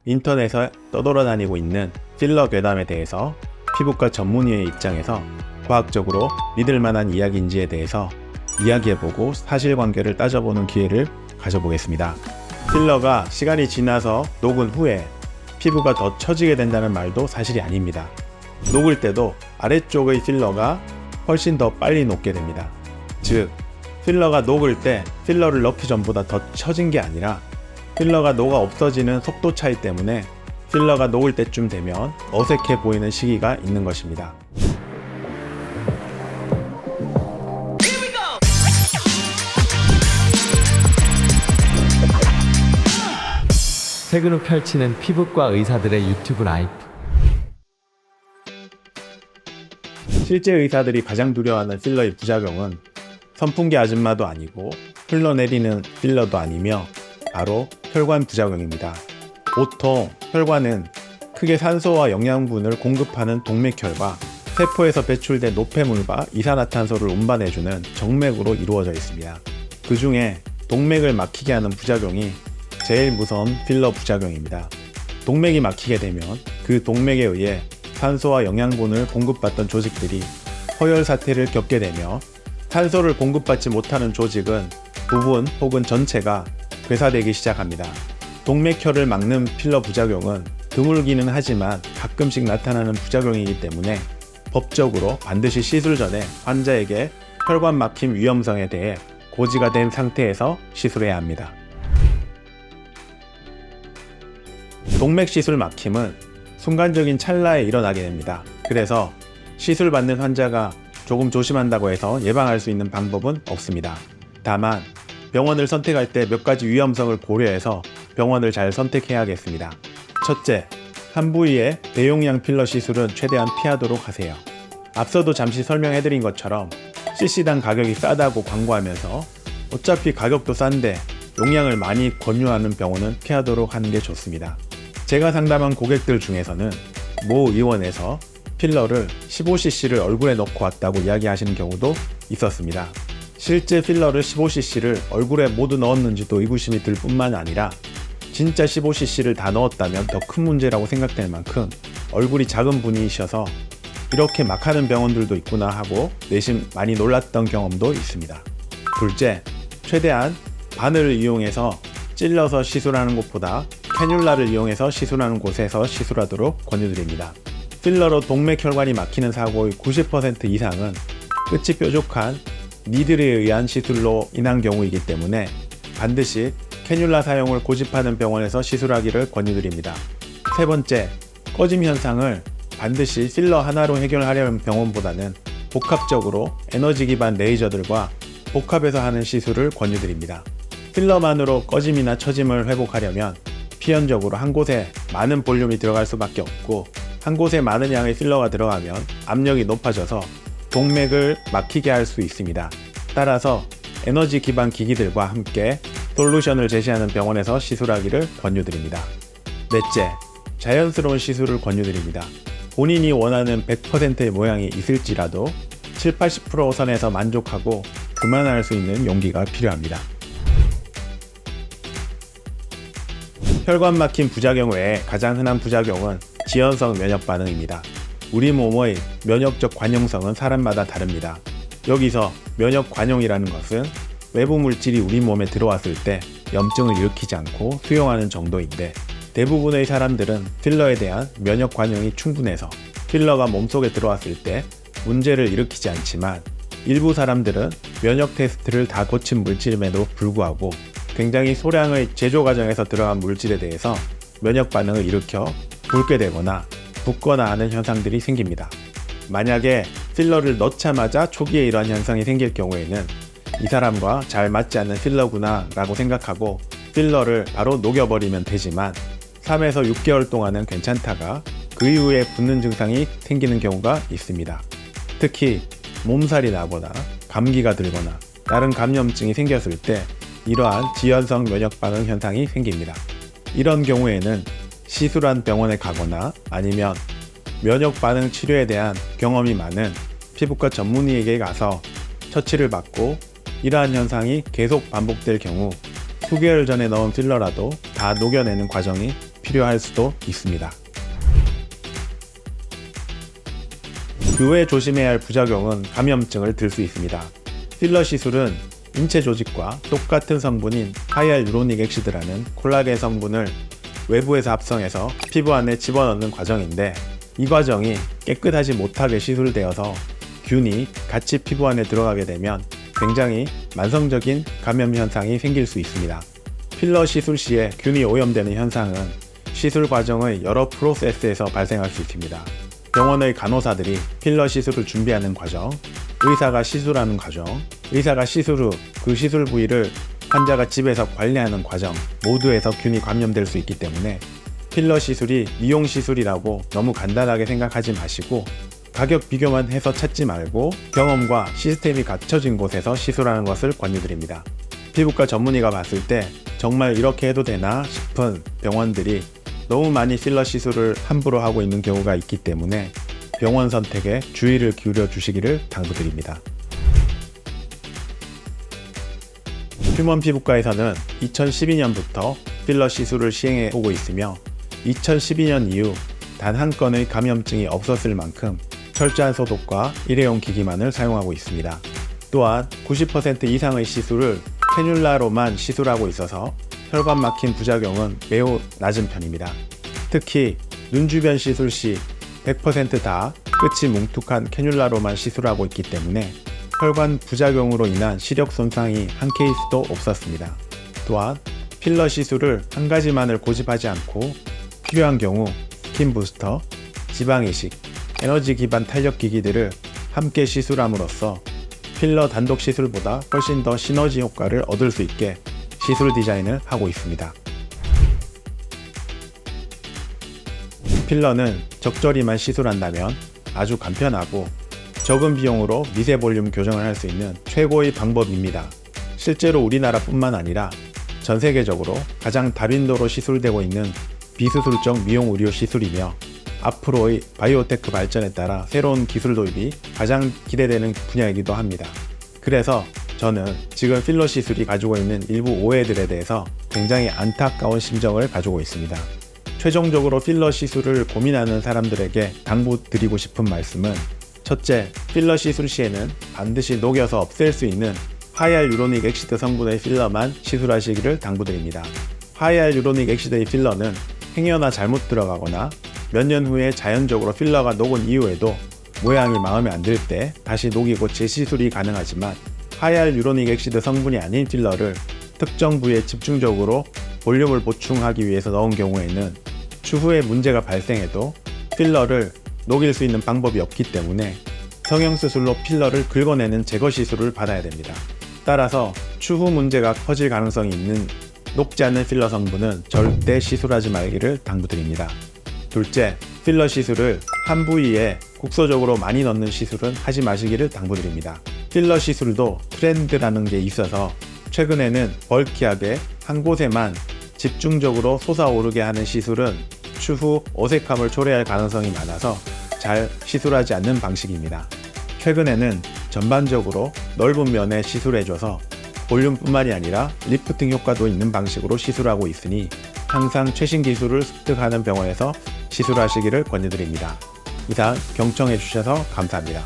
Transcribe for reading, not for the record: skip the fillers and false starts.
인터넷에 떠돌아다니고 있는 필러 괴담에 대해서 피부과 전문의의 입장에서 과학적으로 믿을 만한 이야기인지에 대해서 이야기해보고 사실관계를 따져보는 기회를 가져보겠습니다. 필러가 시간이 지나서 녹은 후에 피부가 더 처지게 된다는 말도 사실이 아닙니다. 녹을 때도 아래쪽의 필러가 훨씬 더 빨리 녹게 됩니다. 즉, 필러가 녹을 때 필러를 넣기 전보다 더 처진 게 아니라 필러가 녹아 없어지는 속도 차이 때문에 필러가 녹을 때쯤 되면 어색해 보이는 시기가 있는 것입니다. 퇴근 후 펼치는 피부과 의사들의 유튜브 라이프. 실제 의사들이 가장 두려워하는 필러의 부작용은 선풍기 아줌마도 아니고 흘러내리는 필러도 아니며 바로 혈관 부작용입니다. 보통 혈관은 크게 산소와 영양분을 공급하는 동맥혈과 세포에서 배출된 노폐물과 이산화탄소를 운반해주는 정맥으로 이루어져 있습니다. 그 중에 동맥을 막히게 하는 부작용이 제일 무서운 필러 부작용입니다. 동맥이 막히게 되면 그 동맥에 의해 산소와 영양분을 공급받던 조직들이 허열 사태를 겪게 되며 산소를 공급받지 못하는 조직은 부분 혹은 전체가 괴사되기 시작합니다. 동맥혈을 막는 필러 부작용은 드물기는 하지만 가끔씩 나타나는 부작용이기 때문에 법적으로 반드시 시술 전에 환자에게 혈관 막힘 위험성에 대해 고지가 된 상태에서 시술해야 합니다. 동맥 시술 막힘은 순간적인 찰나에 일어나게 됩니다. 그래서 시술 받는 환자가 조금 조심한다고 해서 예방할 수 있는 방법은 없습니다. 다만 병원을 선택할 때 몇 가지 위험성을 고려해서 병원을 잘 선택해야겠습니다. 첫째, 한 부위의 대용량 필러 시술은 최대한 피하도록 하세요. 앞서도 잠시 설명해드린 것처럼 cc당 가격이 싸다고 광고하면서 어차피 가격도 싼데 용량을 많이 권유하는 병원은 피하도록 하는 게 좋습니다. 제가 상담한 고객들 중에서는 모 의원에서 필러를 15cc를 얼굴에 넣고 왔다고 이야기하시는 경우도 있었습니다. 실제 필러를 15cc를 얼굴에 모두 넣었는지도 의구심이 들 뿐만 아니라 진짜 15cc를 다 넣었다면 더 큰 문제라고 생각될 만큼 얼굴이 작은 분이셔서 이렇게 막 하는 병원들도 있구나 하고 내심 많이 놀랐던 경험도 있습니다. 둘째, 최대한 바늘을 이용해서 찔러서 시술하는 곳보다 캐뉼라를 이용해서 시술하는 곳에서 시술하도록 권유드립니다. 필러로 동맥혈관이 막히는 사고의 90% 이상은 끝이 뾰족한 니들에 의한 시술로 인한 경우이기 때문에 반드시 캐뉼라 사용을 고집하는 병원에서 시술하기를 권유드립니다. 세 번째, 꺼짐 현상을 반드시 필러 하나로 해결하려는 병원보다는 복합적으로 에너지 기반 레이저들과 복합해서 하는 시술을 권유드립니다. 필러만으로 꺼짐이나 처짐을 회복하려면 필연적으로 한 곳에 많은 볼륨이 들어갈 수밖에 없고 한 곳에 많은 양의 필러가 들어가면 압력이 높아져서 동맥을 막히게 할 수 있습니다. 따라서 에너지 기반 기기들과 함께 솔루션을 제시하는 병원에서 시술하기를 권유드립니다. 넷째, 자연스러운 시술을 권유드립니다. 본인이 원하는 100%의 모양이 있을지라도 70-80% 선에서 만족하고 그만할 수 있는 용기가 필요합니다. 혈관 막힘 부작용 외에 가장 흔한 부작용은 지연성 면역 반응입니다. 우리 몸의 면역적 관용성은 사람마다 다릅니다. 여기서 면역 관용이라는 것은 외부 물질이 우리 몸에 들어왔을 때 염증을 일으키지 않고 수용하는 정도인데 대부분의 사람들은 필러에 대한 면역 관용이 충분해서 필러가 몸속에 들어왔을 때 문제를 일으키지 않지만 일부 사람들은 면역 테스트를 다 거친 물질임에도 불구하고 굉장히 소량의 제조 과정에서 들어간 물질에 대해서 면역 반응을 일으켜 붉게 되거나 붓거나 하는 현상들이 생깁니다. 만약에 필러를 넣자마자 초기에 이러한 현상이 생길 경우에는 이 사람과 잘 맞지 않는 필러구나 라고 생각하고 필러를 바로 녹여버리면 되지만 3에서 6개월 동안은 괜찮다가 그 이후에 붓는 증상이 생기는 경우가 있습니다. 특히 몸살이 나거나 감기가 들거나 다른 감염증이 생겼을 때 이러한 지연성 면역 반응 현상이 생깁니다. 이런 경우에는 시술한 병원에 가거나 아니면 면역 반응 치료에 대한 경험이 많은 피부과 전문의에게 가서 처치를 받고 이러한 현상이 계속 반복될 경우 수개월 전에 넣은 필러라도 다 녹여내는 과정이 필요할 수도 있습니다. 그 외 조심해야 할 부작용은 감염증을 들 수 있습니다. 필러 시술은 인체 조직과 똑같은 성분인 하이알루로닉 액시드라는 콜라겐 성분을 외부에서 합성해서 피부 안에 집어넣는 과정인데, 이 과정이 깨끗하지 못하게 시술되어서 균이 같이 피부 안에 들어가게 되면 굉장히 만성적인 감염 현상이 생길 수 있습니다. 필러 시술 시에 균이 오염되는 현상은 시술 과정의 여러 프로세스에서 발생할 수 있습니다. 병원의 간호사들이 필러 시술을 준비하는 과정, 의사가 시술하는 과정, 의사가 시술 후 그 시술 부위를 환자가 집에서 관리하는 과정 모두에서 균이 감염될 수 있기 때문에 필러 시술이 미용 시술이라고 너무 간단하게 생각하지 마시고, 가격 비교만 해서 찾지 말고 경험과 시스템이 갖춰진 곳에서 시술하는 것을 권유드립니다. 피부과 전문의가 봤을 때 정말 이렇게 해도 되나 싶은 병원들이 너무 많이 필러 시술을 함부로 하고 있는 경우가 있기 때문에 병원 선택에 주의를 기울여 주시기를 당부드립니다. 휴먼 피부과에서는 2012년부터 필러 시술을 시행해 오고 있으며 2012년 이후 단 한 건의 감염증이 없었을 만큼 철저한 소독과 일회용 기기만을 사용하고 있습니다. 또한 90% 이상의 시술을 캐뉼라로만 시술하고 있어서 혈관 막힘 부작용은 매우 낮은 편입니다. 특히 눈 주변 시술 시 100% 다 끝이 뭉툭한 캐뉼라로만 시술하고 있기 때문에 혈관 부작용으로 인한 시력 손상이 한 케이스도 없었습니다. 또한 필러 시술을 한 가지만을 고집하지 않고 필요한 경우 스킨 부스터, 지방 이식, 에너지 기반 탄력 기기들을 함께 시술함으로써 필러 단독 시술보다 훨씬 더 시너지 효과를 얻을 수 있게 시술 디자인을 하고 있습니다. 필러는 적절히만 시술한다면 아주 간편하고 적은 비용으로 미세 볼륨 교정을 할 수 있는 최고의 방법입니다. 실제로 우리나라뿐만 아니라 전 세계적으로 가장 다빈도로 시술되고 있는 비수술적 미용 의료 시술이며, 앞으로의 바이오테크 발전에 따라 새로운 기술 도입이 가장 기대되는 분야이기도 합니다. 그래서 저는 지금 필러 시술이 가지고 있는 일부 오해들에 대해서 굉장히 안타까운 심정을 가지고 있습니다. 최종적으로 필러 시술을 고민하는 사람들에게 당부드리고 싶은 말씀은, 첫째, 필러 시술 시에는 반드시 녹여서 없앨 수 있는 하이알루로닉 액시드 성분의 필러만 시술하시기를 당부드립니다. 하이알루로닉 액시드의 필러는 행여나 잘못 들어가거나 몇 년 후에 자연적으로 필러가 녹은 이후에도 모양이 마음에 안 들 때 다시 녹이고 재시술이 가능하지만, 하이알루로닉 액시드 성분이 아닌 필러를 특정 부위에 집중적으로 볼륨을 보충하기 위해서 넣은 경우에는 추후에 문제가 발생해도 필러를 녹일 수 있는 방법이 없기 때문에 성형수술로 필러를 긁어내는 제거 시술을 받아야 됩니다. 따라서 추후 문제가 커질 가능성이 있는 녹지 않는 필러 성분은 절대 시술하지 말기를 당부드립니다. 둘째, 필러 시술을 한 부위에 국소적으로 많이 넣는 시술은 하지 마시기를 당부드립니다. 필러 시술도 트렌드라는 게 있어서 최근에는 벌키하게 한 곳에만 집중적으로 솟아오르게 하는 시술은 추후 어색함을 초래할 가능성이 많아서 잘 시술하지 않는 방식입니다. 최근에는 전반적으로 넓은 면에 시술해줘서 볼륨뿐만이 아니라 리프팅 효과도 있는 방식으로 시술하고 있으니 항상 최신 기술을 습득하는 병원에서 시술하시기를 권유드립니다. 이상 경청해 주셔서 감사합니다.